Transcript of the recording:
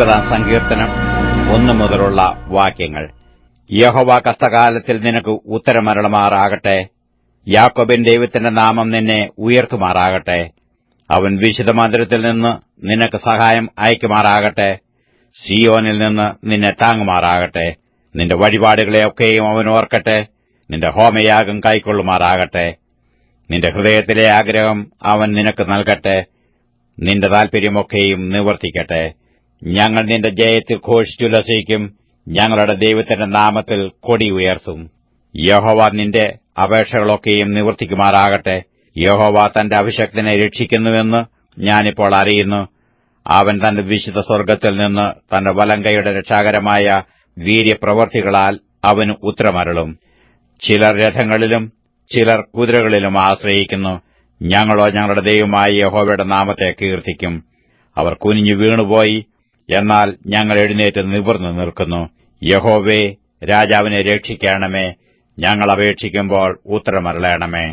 20 സങ്കീർത്തനം 1 മുതലുള്ള വാക്യങ്ങൾ. യഹോവ കഷ്ടകാലത്തിൽ നിനക്ക് ഉത്തരമരുളുമാറാകട്ടെ. യാക്കോബിൻ ദൈവത്തിന്റെ നാമം നിന്നെ ഉയർത്തുമാറാകട്ടെ. അവൻ വിശുദ്ധമന്ദിരത്തിൽ നിന്ന് നിനക്ക് സഹായം അയക്കുമാറാകട്ടെ. സിയോനിൽ നിന്ന് നിന്നെ താങ്ങുമാറാകട്ടെ. നിന്റെ വഴിപാടുകളെയൊക്കെയും അവൻ ഓർക്കട്ടെ. നിന്റെ ഹോമയാഗം കൈക്കൊള്ളുമാറാകട്ടെ. നിന്റെ ഹൃദയത്തിലെ ആഗ്രഹം അവൻ നിനക്ക് നൽകട്ടെ. നിന്റെ താൽപര്യമൊക്കെയും നിവർത്തിക്കട്ടെ. ഞങ്ങൾ നിന്റെ ജയത്തിൽ ഘോഷിച്ചുല്ലസിക്കും. ഞങ്ങളുടെ ദൈവത്തിന്റെ നാമത്തിൽ കൊടി ഉയർത്തും. യഹോവ നിന്റെ അപേക്ഷകളൊക്കെയും നിവർത്തിക്കുമാറാകട്ടെ. യഹോവ തന്റെ അഭിഷക്തനെ രക്ഷിക്കുന്നുവെന്ന് ഞാനിപ്പോൾ അറിയുന്നു. അവൻ തന്റെ വിശുദ്ധ സ്വർഗ്ഗത്തിൽ നിന്ന് തന്റെ വലങ്കയുടെ രക്ഷാകരമായ വീര്യപ്രവൃത്തികളാൽ അവന് ഉത്തരമരുളും. ചിലർ രഥങ്ങളിലും ചിലർ കുതിരകളിലും ആശ്രയിക്കുന്നു. ഞങ്ങളോ ഞങ്ങളുടെ ദൈവമായ യഹോവയുടെ നാമത്തെ കീർത്തിക്കും. അവർ കുനിഞ്ഞു വീണുപോയി, എന്നാൽ ഞങ്ങൾ എഴുന്നേറ്റ് നിവർന്നു നിൽക്കുന്നു. യഹോവേ, രാജാവിനെ രക്ഷിക്കണമേ. ഞങ്ങൾ അപേക്ഷിക്കുമ്പോൾ ഉത്തരമരുളണമേ.